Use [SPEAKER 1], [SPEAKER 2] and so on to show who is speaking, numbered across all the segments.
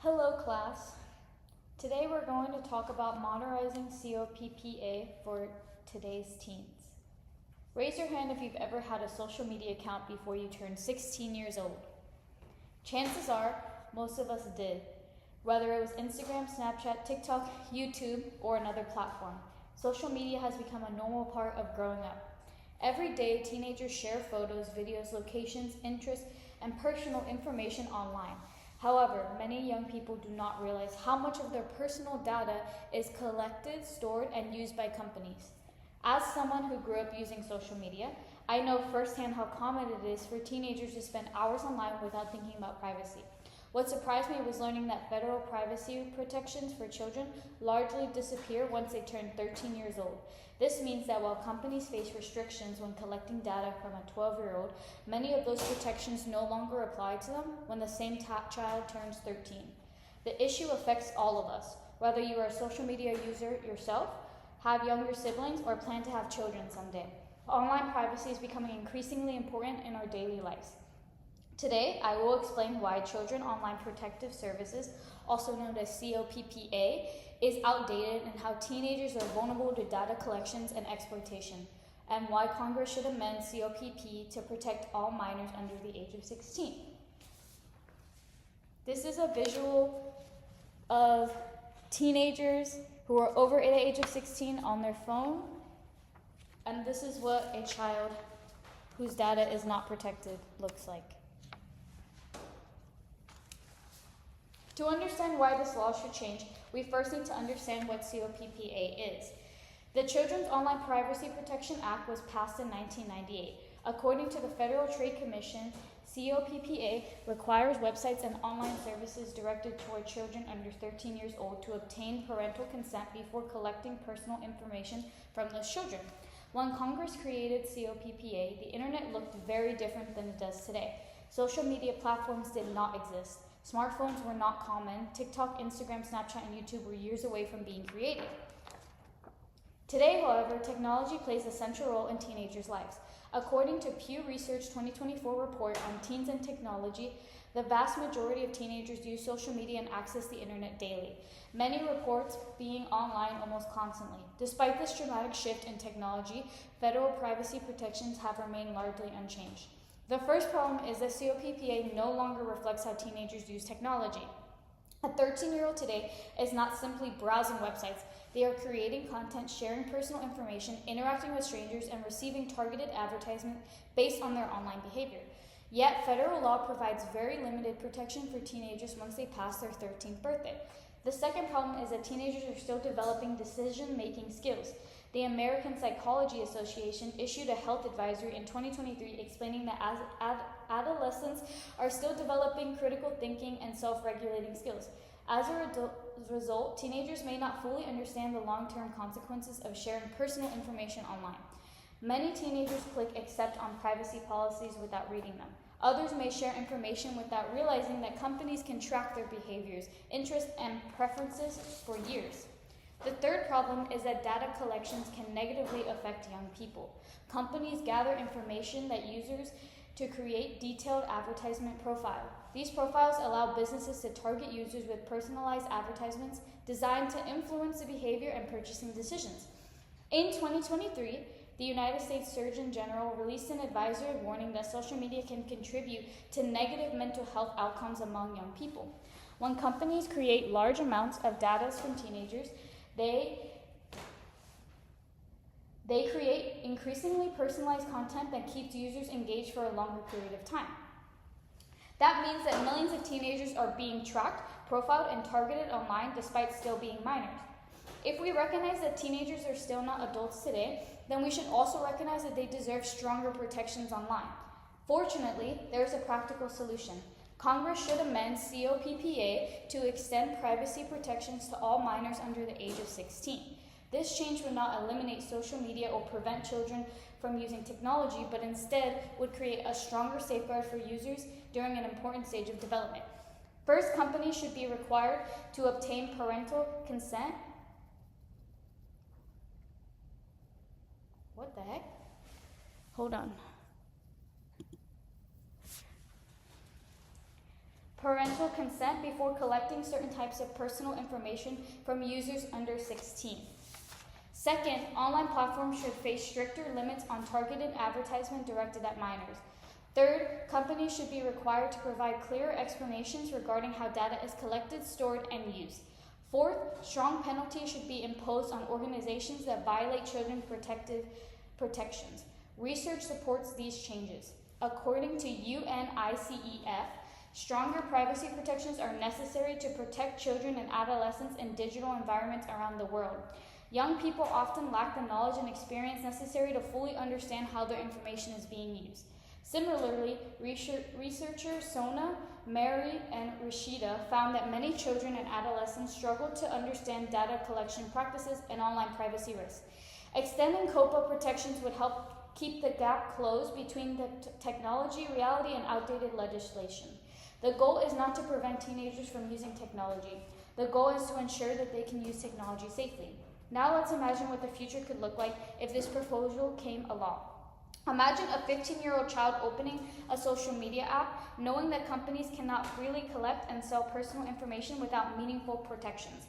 [SPEAKER 1] Hello class. Today we're going to talk about modernizing COPPA for today's teens. Raise your hand if you've ever had a social media account before you turned 16 years old. Chances are most of us did, whether it was Instagram, Snapchat, TikTok, YouTube, or another platform. Social media has become a normal part of growing up. Every day, teenagers share photos, videos, locations, interests, and personal information online. However, many young people do not realize how much of their personal data is collected, stored, and used by companies. As someone who grew up using social media, I know firsthand how common it is for teenagers to spend hours online without thinking about privacy. What surprised me was learning that federal privacy protections for children largely disappear once they turn 13 years old. This means that while companies face restrictions when collecting data from a 12-year-old, many of those protections no longer apply to them when the same child turns 13. The issue affects all of us, whether you are a social media user yourself, have younger siblings, or plan to have children someday. Online privacy is becoming increasingly important in our daily lives. Today, I will explain why Children Online Protective Services, also known as COPPA, is outdated and how teenagers are vulnerable to data collections and exploitation, and why Congress should amend COPP to protect all minors under the age of 16. This is a visual of teenagers who are over the age of 16 on their phone, and this is what a child whose data is not protected looks like. To understand why this law should change, we first need to understand what COPPA is. The Children's Online Privacy Protection Act was passed in 1998. According to the Federal Trade Commission, COPPA requires websites and online services directed toward children under 13 years old to obtain parental consent before collecting personal information from those children. When Congress created COPPA, the internet looked very different than it does today. Social media platforms did not exist. Smartphones were not common. TikTok, Instagram, Snapchat, and YouTube were years away from being created. Today, however, technology plays a central role in teenagers' lives. According to Pew Research 2024 report on teens and technology, the vast majority of teenagers use social media and access the internet daily. Many reports being online almost constantly. Despite this dramatic shift in technology, federal privacy protections have remained largely unchanged. The first problem is that COPPA no longer reflects how teenagers use technology. A 13-year-old today is not simply browsing websites. They are creating content, sharing personal information, interacting with strangers, and receiving targeted advertisement based on their online behavior. Yet, federal law provides very limited protection for teenagers once they pass their 13th birthday. The second problem is that teenagers are still developing decision-making skills. The American Psychology Association issued a health advisory in 2023 explaining that adolescents are still developing critical thinking and self-regulating skills. As a result, teenagers may not fully understand the long-term consequences of sharing personal information online. Many teenagers click accept on privacy policies without reading them. Others may share information without realizing that companies can track their behaviors, interests, and preferences for years. The third problem is that data collections can negatively affect young people. Companies gather information that users to create detailed advertisement profiles. These profiles allow businesses to target users with personalized advertisements designed to influence the behavior and purchasing decisions. In 2023, the United States Surgeon General released an advisory warning that social media can contribute to negative mental health outcomes among young people. When companies create large amounts of data from teenagers, they create increasingly personalized content that keeps users engaged for a longer period of time. That means that millions of teenagers are being tracked, profiled, and targeted online despite still being minors. If we recognize that teenagers are still not adults today, then we should also recognize that they deserve stronger protections online. Fortunately, there is a practical solution. Congress should amend COPPA to extend privacy protections to all minors under the age of 16. This change would not eliminate social media or prevent children from using technology, but instead would create a stronger safeguard for users during an important stage of development. First, companies should be required to obtain parental consent. What the heck? Hold on. parental consent before collecting certain types of personal information from users under 16. Second, online platforms should face stricter limits on targeted advertisement directed at minors. Third, companies should be required to provide clearer explanations regarding how data is collected, stored, and used. Fourth, strong penalties should be imposed on organizations that violate children's protections. Research supports these changes. According to UNICEF, stronger privacy protections are necessary to protect children and adolescents in digital environments around the world. Young people often lack the knowledge and experience necessary to fully understand how their information is being used. Similarly, researchers Sona, Mary, and Rashida found that many children and adolescents struggle to understand data collection practices and online privacy risks. Extending COPPA protections would help keep the gap closed between the technology reality and outdated legislation. The goal is not to prevent teenagers from using technology. The goal is to ensure that they can use technology safely. Now let's imagine what the future could look like if this proposal came along. Imagine a 15-year-old child opening a social media app, knowing that companies cannot freely collect and sell personal information without meaningful protections.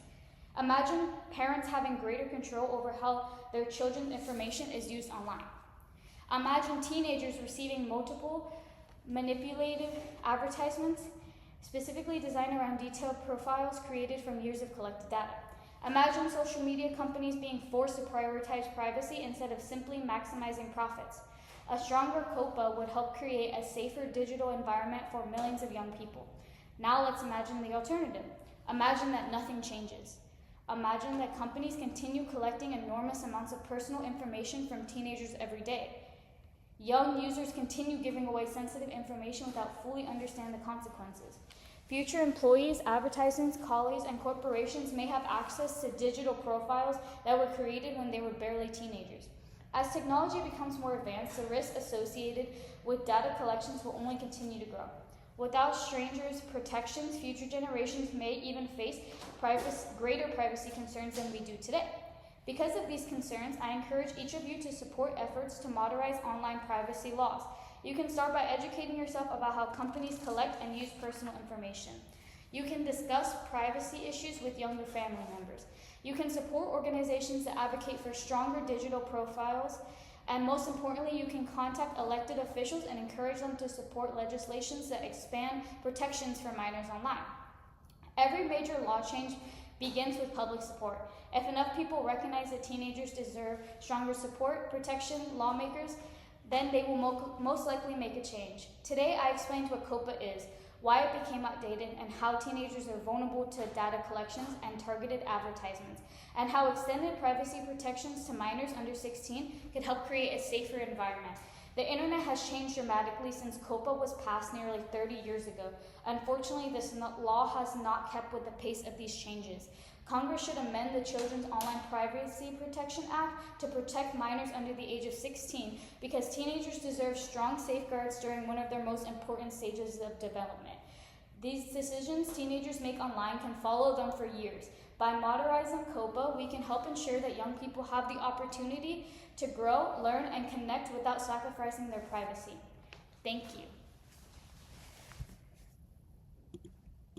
[SPEAKER 1] Imagine parents having greater control over how their children's information is used online. Imagine teenagers receiving multiple manipulative advertisements, specifically designed around detailed profiles created from years of collected data. Imagine social media companies being forced to prioritize privacy instead of simply maximizing profits. A stronger COPPA would help create a safer digital environment for millions of young people. Now let's imagine the alternative. Imagine that nothing changes. Imagine that companies continue collecting enormous amounts of personal information from teenagers every day. Young users continue giving away sensitive information without fully understanding the consequences. Future employees, advertisements, colleagues, and corporations may have access to digital profiles that were created when they were barely teenagers. As technology becomes more advanced, the risks associated with data collections will only continue to grow. Without strangers' protections, future generations may even face greater privacy concerns than we do today. Because of these concerns, I encourage each of you to support efforts to modernize online privacy laws. You can start by educating yourself about how companies collect and use personal information. You can discuss privacy issues with younger family members. You can support organizations that advocate for stronger digital profiles. And most importantly, you can contact elected officials and encourage them to support legislations that expand protections for minors online. Every major law change begins with public support. If enough people recognize that teenagers deserve stronger support, protection, lawmakers, then they will most likely make a change. Today, I explained what COPPA is, why it became outdated, and how teenagers are vulnerable to data collections and targeted advertisements, and how extended privacy protections to minors under 16 could help create a safer environment. The internet has changed dramatically since COPPA was passed nearly 30 years ago. Unfortunately, this law has not kept with the pace of these changes. Congress should amend the Children's Online Privacy Protection Act to protect minors under the age of 16 because teenagers deserve strong safeguards during one of their most important stages of development. These decisions teenagers make online can follow them for years. By modernizing COPPA, we can help ensure that young people have the opportunity to grow, learn, and connect without sacrificing their privacy. Thank you.